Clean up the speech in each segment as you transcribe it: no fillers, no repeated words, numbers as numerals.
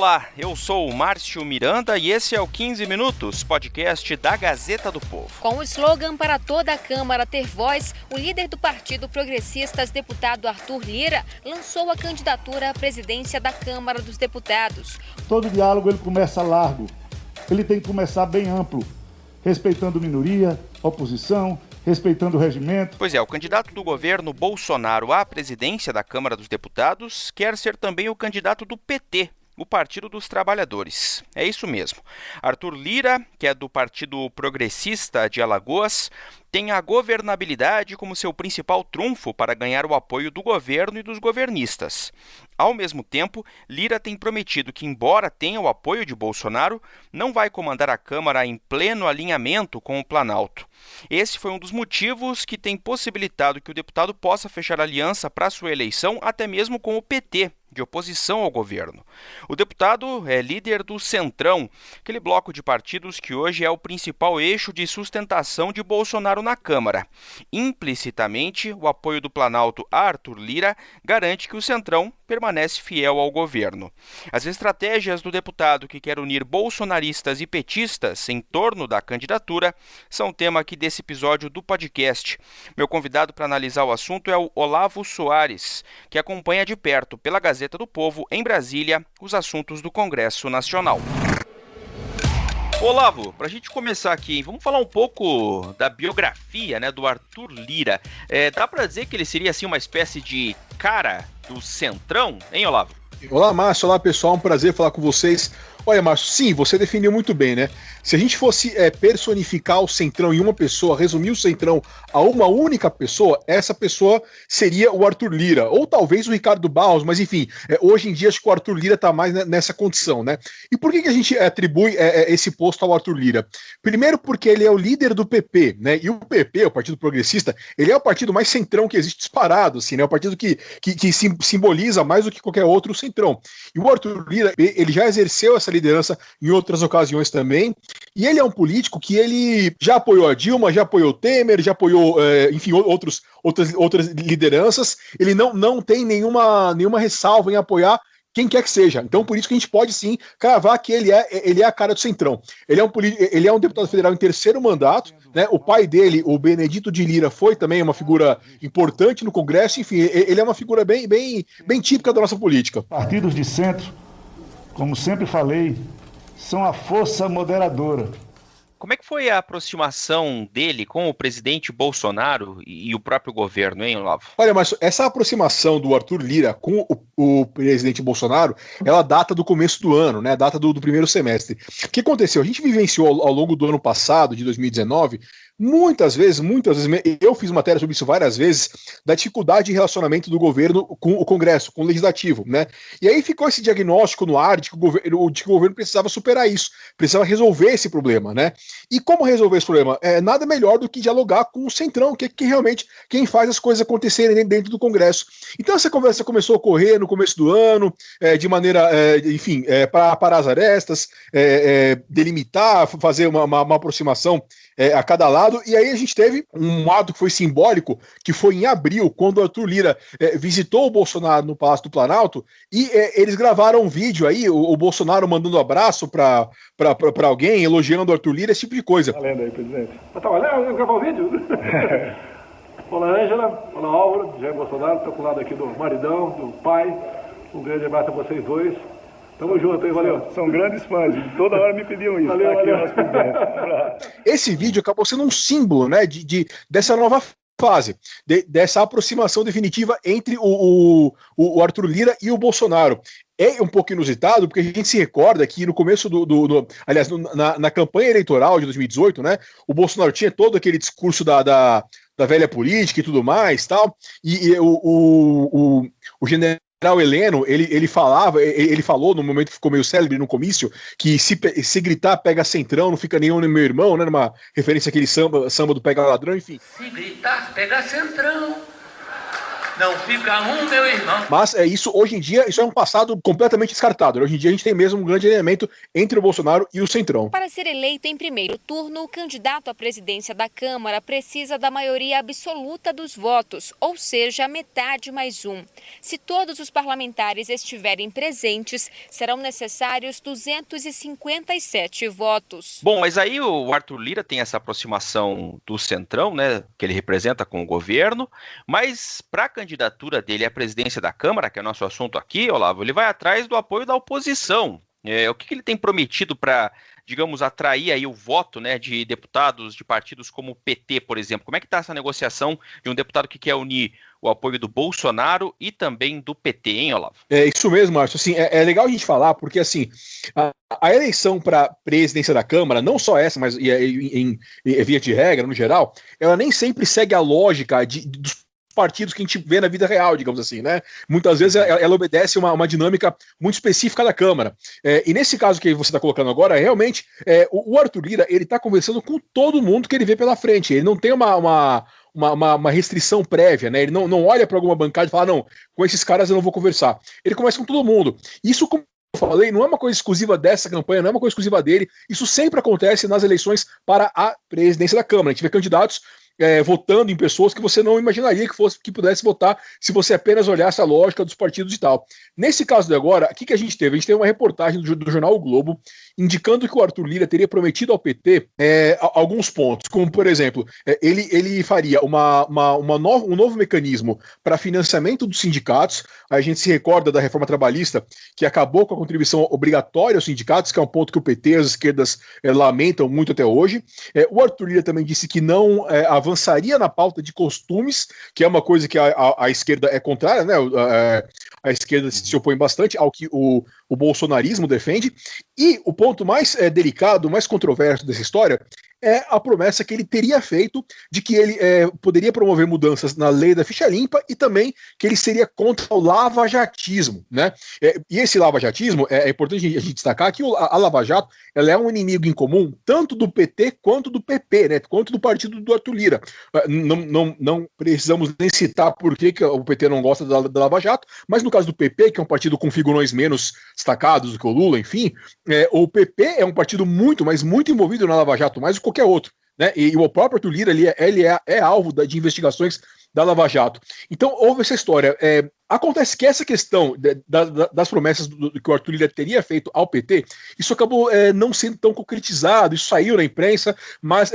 Olá, eu sou o Márcio Miranda e esse é o 15 Minutos, podcast da Gazeta do Povo. Com o slogan para toda a Câmara ter voz, o líder do Partido Progressistas, deputado Arthur Lira, lançou a candidatura à presidência da Câmara dos Deputados. Todo diálogo ele começa largo, ele tem que começar bem amplo, respeitando minoria, oposição, respeitando o regimento. Pois é, o candidato do governo Bolsonaro à presidência da Câmara dos Deputados quer ser também o candidato do PT, o Partido dos Trabalhadores. É isso mesmo. Arthur Lira, que é do Partido Progressista de Alagoas, tem a governabilidade como seu principal trunfo para ganhar o apoio do governo e dos governistas. Ao mesmo tempo, Lira tem prometido que, embora tenha o apoio de Bolsonaro, não vai comandar a Câmara em pleno alinhamento com o Planalto. Esse foi um dos motivos que tem possibilitado que o deputado possa fechar aliança para sua eleição até mesmo com o PT, de oposição ao governo. O deputado é líder do Centrão, aquele bloco de partidos que hoje é o principal eixo de sustentação de Bolsonaro na Câmara. Implicitamente, o apoio do Planalto a Arthur Lira garante que o Centrão permanece fiel ao governo. As estratégias do deputado que quer unir bolsonaristas e petistas em torno da candidatura são tema aqui desse episódio do podcast. Meu convidado para analisar o assunto é o Olavo Soares, que acompanha de perto pela Gazeta do Povo, em Brasília, os assuntos do Congresso Nacional. Olavo, para a gente começar aqui, vamos falar um pouco da biografia, do Arthur Lira. Dá para dizer que ele seria assim uma espécie de cara do Centrão, hein, Olavo? Olá, Márcio. Olá, pessoal. Um prazer falar com vocês. Olha, Márcio, sim, você definiu muito bem, né? Se a gente fosse personificar o Centrão em uma pessoa, resumir o Centrão a uma única pessoa, essa pessoa seria o Arthur Lira, ou talvez o Ricardo Barros, mas enfim, hoje em dia acho que o Arthur Lira está mais nessa condição, né? E por que a gente atribui esse posto ao Arthur Lira? Primeiro porque ele é o líder do PP, né? E o PP, o Partido Progressista, ele é o partido mais centrão que existe disparado, assim, né? O partido que simboliza mais do que qualquer outro o Centrão. E o Arthur Lira, ele já exerceu essa liderança em outras ocasiões também, e ele é um político que ele já apoiou a Dilma, já apoiou o Temer, já apoiou, enfim, outras lideranças. Ele não tem nenhuma ressalva em apoiar quem quer que seja. Então, por isso que a gente pode sim cravar que ele é a cara do Centrão. Ele é um deputado federal em terceiro mandato, né? O pai dele, o Benedito de Lira, foi também uma figura importante no Congresso. Enfim, ele é uma figura bem típica da nossa política. Partidos de centro, como sempre falei, são a força moderadora. Como é que foi a aproximação dele com o presidente Bolsonaro e o próprio governo, hein, Olavo? Olha, Márcio, essa aproximação do Arthur Lira com o presidente Bolsonaro, ela data do começo do ano, né? Data do primeiro semestre. O que aconteceu? A gente vivenciou ao longo do ano passado, de 2019, muitas vezes, eu fiz matéria sobre isso várias vezes, da dificuldade de relacionamento do governo com o Congresso, com o Legislativo, né? E aí ficou esse diagnóstico no ar de que o governo precisava superar isso, precisava resolver esse problema, né? E como resolver esse problema? Nada melhor do que dialogar com o Centrão, que realmente quem faz as coisas acontecerem dentro do Congresso. Então essa conversa começou a ocorrer no começo do ano, de maneira, enfim, para parar as arestas, delimitar, fazer uma aproximação a cada lado, e aí a gente teve um ato que foi simbólico, que foi em abril, quando o Arthur Lira visitou o Bolsonaro no Palácio do Planalto, e eles gravaram um vídeo aí, o Bolsonaro mandando abraço para alguém, elogiando o Arthur Lira, esse tipo de coisa. Valendo aí, presidente. Tá valendo? Gravar o vídeo? Olá, Ângela. Olá, Álvaro. Jair Bolsonaro. Estou com o lado aqui do maridão, do pai. Um grande abraço a vocês dois. Tamo junto, hein? Valeu. São grandes fãs, toda hora me pediam isso. Valeu, aqui, valeu. Esse vídeo acabou sendo um símbolo, né, dessa nova fase, dessa aproximação definitiva entre o Arthur Lira e o Bolsonaro. É um pouco inusitado, porque a gente se recorda que no começo aliás, na campanha eleitoral de 2018, né, o Bolsonaro tinha todo aquele discurso da velha política e tudo mais, tal, e o general Heleno, ele falou no momento que ficou meio célebre no comício, que se gritar pega Centrão, não fica nenhum nem meu irmão, né, numa referência àquele samba do pega ladrão, enfim. Se gritar pega Centrão, não fica um, meu irmão. Mas isso, hoje em dia, isso é um passado completamente descartado. Hoje em dia a gente tem mesmo um grande alinhamento entre o Bolsonaro e o Centrão. Para ser eleito em primeiro turno, o candidato à presidência da Câmara precisa da maioria absoluta dos votos, ou seja, metade mais um. Se todos os parlamentares estiverem presentes, serão necessários 257 votos. Bom, mas aí o Arthur Lira tem essa aproximação do Centrão, né, que ele representa com o governo, mas para a candidatura dele à presidência da Câmara, que é nosso assunto aqui, Olavo, ele vai atrás do apoio da oposição. O que ele tem prometido para, digamos, atrair aí o voto, né, de deputados de partidos como o PT, por exemplo? Como é que está essa negociação de um deputado que quer unir o apoio do Bolsonaro e também do PT, hein, Olavo? É isso mesmo, Márcio. Assim, é legal a gente falar, porque assim, a eleição para presidência da Câmara, não só essa, mas em via de regra, no geral, ela nem sempre segue a lógica dos partidos que a gente vê na vida real, digamos assim, né? Muitas vezes ela obedece uma dinâmica muito específica da Câmara. E nesse caso que você está colocando agora, realmente, o Arthur Lira, ele está conversando com todo mundo que ele vê pela frente. Ele não tem uma restrição prévia, né? Ele não olha para alguma bancada e fala, não, com esses caras eu não vou conversar. Ele conversa com todo mundo. Isso, como eu falei, não é uma coisa exclusiva dessa campanha, não é uma coisa exclusiva dele. Isso sempre acontece nas eleições para a presidência da Câmara. A gente vê candidatos votando em pessoas que você não imaginaria que pudesse votar se você apenas olhasse a lógica dos partidos e tal. Nesse caso de agora, o que a gente teve? A gente teve uma reportagem do jornal O Globo indicando que o Arthur Lira teria prometido ao PT alguns pontos, como, por exemplo, ele faria um novo mecanismo para financiamento dos sindicatos. A gente se recorda da reforma trabalhista, que acabou com a contribuição obrigatória aos sindicatos, que é um ponto que o PT e as esquerdas lamentam muito até hoje. O Arthur Lira também disse que não avançaria na pauta de costumes, que é uma coisa que a esquerda é contrária, né? A esquerda se opõe bastante ao que o bolsonarismo defende. E o ponto mais delicado, mais controverso dessa história é a promessa que ele teria feito de que ele poderia promover mudanças na lei da ficha limpa e também que ele seria contra o lavajatismo, né? E esse lavajatismo, é importante a gente destacar que a Lava Jato ela é um inimigo em comum tanto do PT quanto do PP, né? Quanto do partido do Arthur Lira. Não precisamos nem citar por que o PT não gosta da Lava Jato, mas no caso do PP, que é um partido com figurões menos destacados do que o Lula, enfim, o PP é um partido muito, mas muito envolvido na Lava Jato, mais do que qualquer outro, né? E o próprio Arthur Lira ele é alvo de investigações da Lava Jato. Então houve essa história. Acontece que essa questão das promessas que o Arthur Lira teria feito ao PT, isso acabou não sendo tão concretizado, isso saiu na imprensa, mas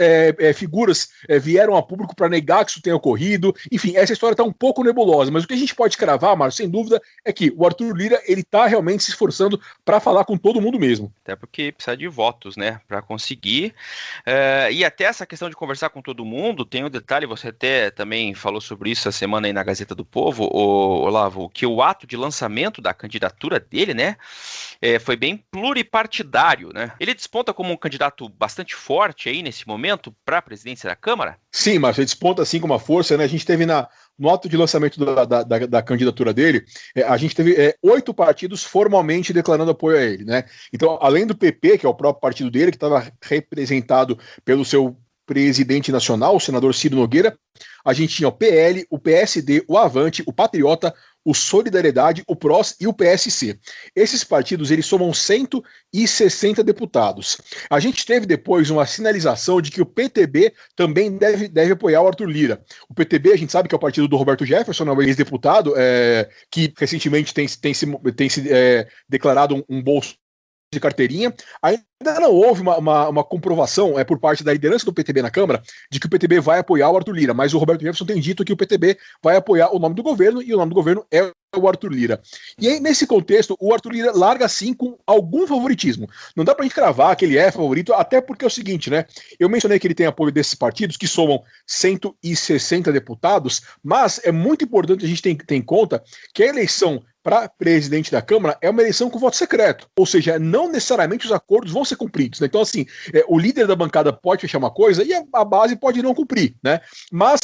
figuras vieram a público para negar que isso tenha ocorrido. Enfim, essa história está um pouco nebulosa, mas o que a gente pode cravar, Márcio, sem dúvida, é que o Arthur Lira ele está realmente se esforçando para falar com todo mundo mesmo. Até porque precisa de votos, né, para conseguir. E até essa questão de conversar com todo mundo, tem um detalhe, você até também falou sobre isso essa semana aí na Gazeta do Povo, Olavo, que o ato de lançamento da candidatura dele, né, foi bem pluripartidário, né? Ele desponta como um candidato bastante forte aí nesse momento para a presidência da Câmara? Sim, Márcio, ele desponta assim com uma força, né? A gente teve no ato de lançamento da candidatura dele, a gente teve 8 partidos formalmente declarando apoio a ele, né? Então, além do PP, que é o próprio partido dele, que estava representado pelo seu presidente nacional, o senador Ciro Nogueira, a gente tinha o PL, o PSD, o Avante, o Patriota, o Solidariedade, o PROS e o PSC. Esses partidos, eles somam 160 deputados. A gente teve depois uma sinalização de que o PTB também deve apoiar o Arthur Lira. O PTB, a gente sabe que é o partido do Roberto Jefferson, um ex-deputado, que recentemente tem se declarado um bolso de carteirinha. Ainda não houve uma comprovação por parte da liderança do PTB na Câmara de que o PTB vai apoiar o Arthur Lira, mas o Roberto Jefferson tem dito que o PTB vai apoiar o nome do governo e o nome do governo é o Arthur Lira. E aí, nesse contexto, o Arthur Lira larga assim com algum favoritismo. Não dá pra gente cravar que ele é favorito, até porque é o seguinte, né? Eu mencionei que ele tem apoio desses partidos, que somam 160 deputados, mas é muito importante a gente ter em conta que a eleição para presidente da Câmara é uma eleição com voto secreto, ou seja, não necessariamente os acordos vão ser cumpridos, né? Então, assim, o líder da bancada pode fechar uma coisa e a base pode não cumprir, né? Mas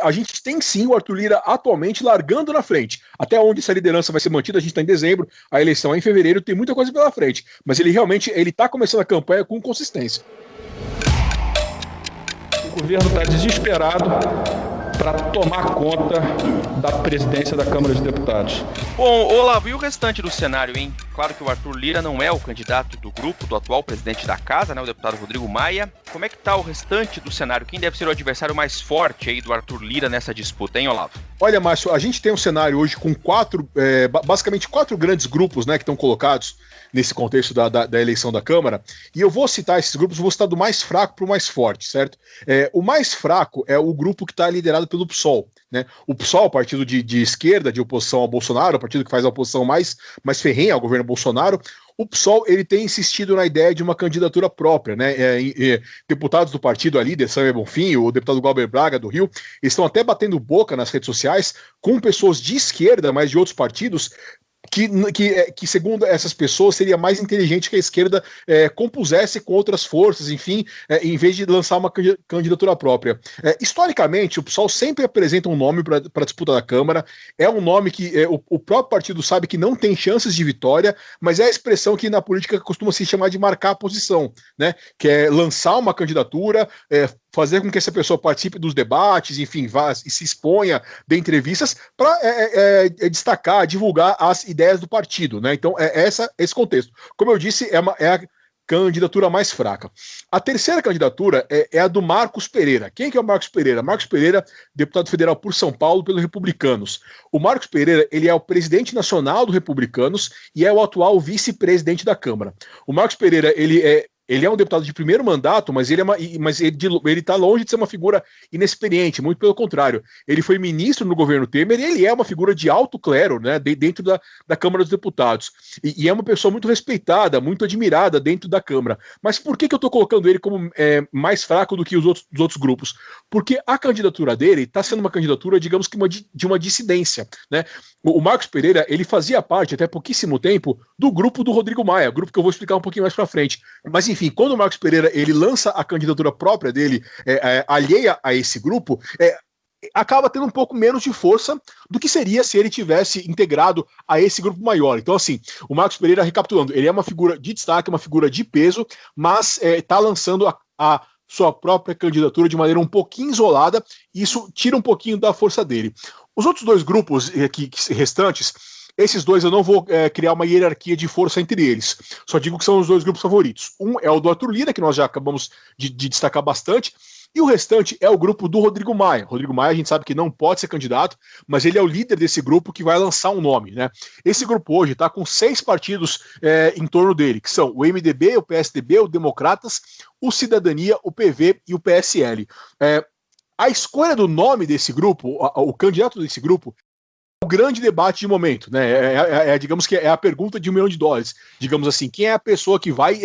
a gente tem sim o Arthur Lira atualmente largando na frente. Até onde essa liderança vai ser mantida, a gente está em dezembro, a eleição é em fevereiro, tem muita coisa pela frente, mas ele realmente está começando a campanha com consistência. O governo está desesperado para tomar conta da presidência da Câmara dos Deputados. Bom, Olavo, e o restante do cenário, hein? Claro que o Arthur Lira não é o candidato do grupo, do atual presidente da casa, né, o deputado Rodrigo Maia. Como é que tá o restante do cenário? Quem deve ser o adversário mais forte aí do Arthur Lira nessa disputa, hein, Olavo? Olha, Márcio, a gente tem um cenário hoje com basicamente quatro grandes grupos, né, que estão colocados nesse contexto da eleição da Câmara, e eu vou citar esses grupos, vou citar do mais fraco para o mais forte, certo? O mais fraco é o grupo que está liderado pelo PSOL, né? O PSOL, partido de esquerda, de oposição ao Bolsonaro, o partido que faz a oposição mais ferrenha ao governo Bolsonaro. O PSOL, ele tem insistido na ideia de uma candidatura própria, né? Deputados do partido, a líder, Samia Bonfim, o deputado Glauber Braga, do Rio, eles estão até batendo boca nas redes sociais com pessoas de esquerda, mas de outros partidos, que segundo essas pessoas, seria mais inteligente que a esquerda compusesse com outras forças, enfim, em vez de lançar uma candidatura própria. Historicamente, o PSOL sempre apresenta um nome para a disputa da Câmara, é um nome que o próprio partido sabe que não tem chances de vitória, mas é a expressão que na política costuma se chamar de marcar a posição, né? Que é lançar uma candidatura, fazer com que essa pessoa participe dos debates, enfim, vá e se exponha de entrevistas para destacar, divulgar as ideias do partido, né? Então, esse contexto. Como eu disse, é a candidatura mais fraca. A terceira candidatura é a do Marcos Pereira. Quem que é o Marcos Pereira? Marcos Pereira, deputado federal por São Paulo pelos Republicanos. O Marcos Pereira, ele é o presidente nacional do Republicanos e é o atual vice-presidente da Câmara. O Marcos Pereira, ele é um deputado de primeiro mandato, mas ele está longe de ser uma figura inexperiente, muito pelo contrário. Ele foi ministro no governo Temer e ele é uma figura de alto clero, né, dentro da Câmara dos Deputados. E é uma pessoa muito respeitada, muito admirada dentro da Câmara. Mas por que eu estou colocando ele como mais fraco do que os outros grupos? Porque a candidatura dele está sendo uma candidatura, digamos que de uma dissidência, né? O Marcos Pereira, ele fazia parte, até pouquíssimo tempo, do grupo do Rodrigo Maia, grupo que eu vou explicar um pouquinho mais para frente. Mas, enfim, quando o Marcos Pereira ele lança a candidatura própria dele, alheia a esse grupo, acaba tendo um pouco menos de força do que seria se ele tivesse integrado a esse grupo maior. Então, assim, o Marcos Pereira, recapitulando, ele é uma figura de destaque, uma figura de peso, mas está lançando a sua própria candidatura de maneira um pouquinho isolada, e isso tira um pouquinho da força dele. Os outros dois grupos restantes, esses dois eu não vou criar uma hierarquia de força entre eles. Só digo que são os dois grupos favoritos. Um é o do Arthur Lira, que nós já acabamos de destacar bastante, e o restante é o grupo do Rodrigo Maia. Rodrigo Maia, a gente sabe que não pode ser candidato, mas ele é o líder desse grupo que vai lançar um nome, né? Esse grupo hoje está com 6 partidos em torno dele, que são o MDB, o PSDB, o Democratas, o Cidadania, o PV e o PSL. A escolha do nome desse grupo, o candidato desse grupo, o grande debate de momento, né? Digamos que é a pergunta de $1 milhão. Digamos assim, quem é a pessoa que vai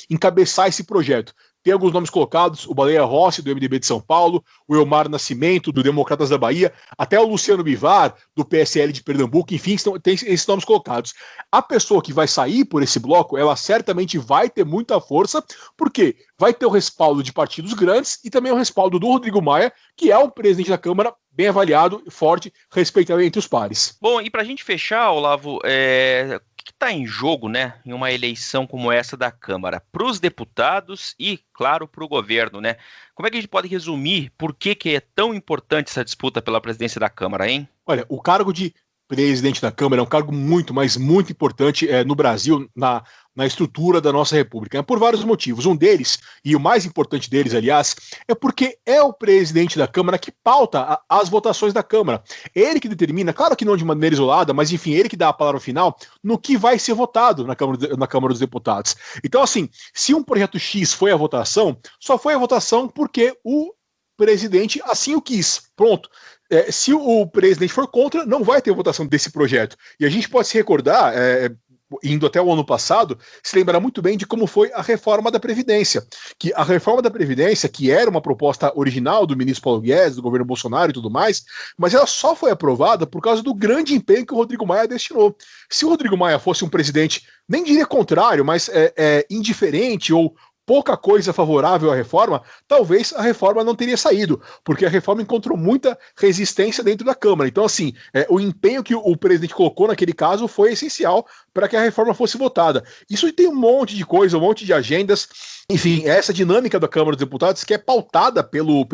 encabeçar esse projeto? Tem alguns nomes colocados, o Baleia Rossi, do MDB de São Paulo, o Elmar Nascimento, do Democratas da Bahia, até o Luciano Bivar, do PSL de Pernambuco, enfim, tem esses nomes colocados. A pessoa que vai sair por esse bloco, ela certamente vai ter muita força, porque vai ter o respaldo de partidos grandes e também o respaldo do Rodrigo Maia, que é um presidente da Câmara bem avaliado, forte, respeitado entre os pares. Bom, e para a gente fechar, Olavo, o que está em jogo, né, em uma eleição como essa da Câmara, para os deputados e, claro, para o governo, né? Como é que a gente pode resumir por que é tão importante essa disputa pela presidência da Câmara, hein? Olha, o cargo de presidente da Câmara é um cargo muito, mas muito importante no Brasil, na estrutura da nossa república, por vários motivos. Um deles, e o mais importante deles, aliás, é porque é o presidente da Câmara que pauta as votações da Câmara. É ele que determina, claro que não de maneira isolada, mas enfim, ele que dá a palavra final no que vai ser votado na Câmara dos Deputados. Então, assim, se um projeto X foi a votação, só foi a votação porque o presidente assim o quis. Pronto. Se o presidente for contra, não vai ter votação desse projeto. E a gente pode se recordar, indo até o ano passado, se lembrar muito bem de como foi a reforma da Previdência. Que a reforma da Previdência, que era uma proposta original do ministro Paulo Guedes, do governo Bolsonaro e tudo mais, mas ela só foi aprovada por causa do grande empenho que o Rodrigo Maia destinou. Se o Rodrigo Maia fosse um presidente, nem diria contrário, mas indiferente ou pouca coisa favorável à reforma, talvez a reforma não teria saído, porque a reforma encontrou muita resistência dentro da Câmara. Então, assim, o empenho que o presidente colocou naquele caso foi essencial para que a reforma fosse votada. Isso tem um monte de coisa, um monte de agendas, enfim, essa dinâmica da Câmara dos Deputados que é pautada pelo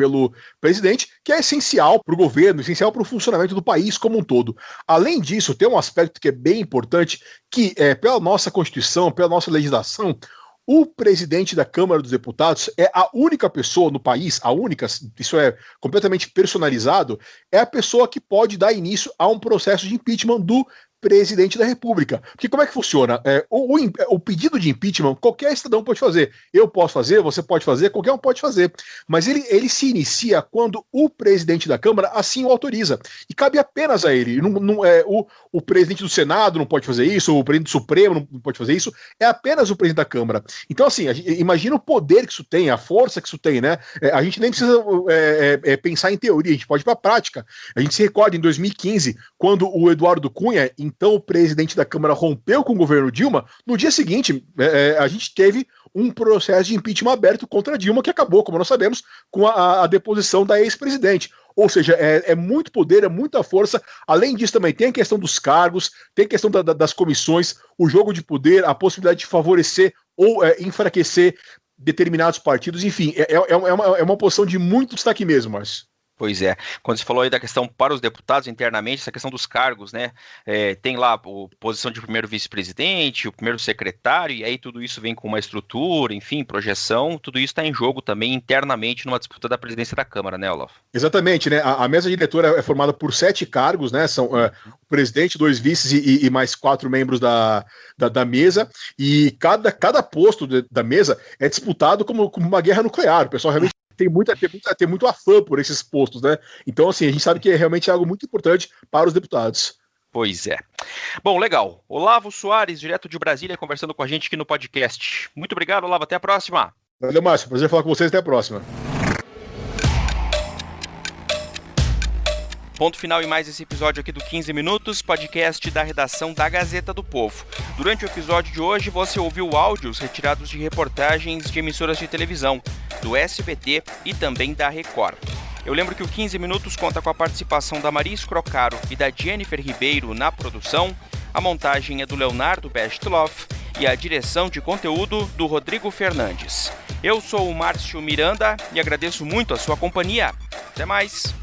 presidente, que é essencial para o governo, essencial para o funcionamento do país como um todo. Além disso, tem um aspecto que é bem importante, que pela nossa Constituição, pela nossa legislação, o presidente da Câmara dos Deputados é a única pessoa no país, a única, isso é completamente personalizado, é a pessoa que pode dar início a um processo de impeachment do presidente da República. Porque como é que funciona? O pedido de impeachment, qualquer cidadão pode fazer. Eu posso fazer, você pode fazer, qualquer um pode fazer. Mas ele se inicia quando o presidente da Câmara assim o autoriza. E cabe apenas a ele. O presidente do Senado não pode fazer isso, o presidente do Supremo não pode fazer isso, é apenas o presidente da Câmara. Então, assim, imagina o poder que isso tem, a força que isso tem, né? A gente nem precisa pensar em teoria, a gente pode ir para a prática. A gente se recorda em 2015, quando o Eduardo Cunha, então o presidente da Câmara, rompeu com o governo Dilma, no dia seguinte a gente teve um processo de impeachment aberto contra Dilma, que acabou, como nós sabemos, com a deposição da ex-presidente. Ou seja, é muito poder, é muita força. Além disso, também tem a questão dos cargos, tem a questão das comissões, o jogo de poder, a possibilidade de favorecer ou enfraquecer determinados partidos. Enfim, é uma posição de muito destaque mesmo, Márcio. Pois é, quando você falou aí da questão para os deputados internamente, essa questão dos cargos, né, tem lá a posição de primeiro vice-presidente, o primeiro secretário, e aí tudo isso vem com uma estrutura, enfim, projeção, tudo isso está em jogo também internamente numa disputa da presidência da Câmara, né, Olavo? Exatamente, né, a mesa diretora é formada por 7 cargos, né, são o presidente, 2 vices e mais 4 membros da mesa, e cada posto da mesa é disputado como uma guerra nuclear. O pessoal realmente tem muito afã por esses postos, né? Então, assim, a gente sabe que é realmente algo muito importante para os deputados. Pois é. Bom, legal. Olavo Soares, direto de Brasília, conversando com a gente aqui no podcast. Muito obrigado, Olavo. Até a próxima. Valeu, Márcio. Prazer falar com vocês. Até a próxima. Ponto final em mais esse episódio aqui do 15 Minutos, podcast da redação da Gazeta do Povo. Durante o episódio de hoje, você ouviu áudios retirados de reportagens de emissoras de televisão, do SBT e também da Record. Eu lembro que o 15 Minutos conta com a participação da Maria Scrocaro e da Jennifer Ribeiro na produção, a montagem é do Leonardo Bestloff e a direção de conteúdo do Rodrigo Fernandes. Eu sou o Márcio Miranda e agradeço muito a sua companhia. Até mais!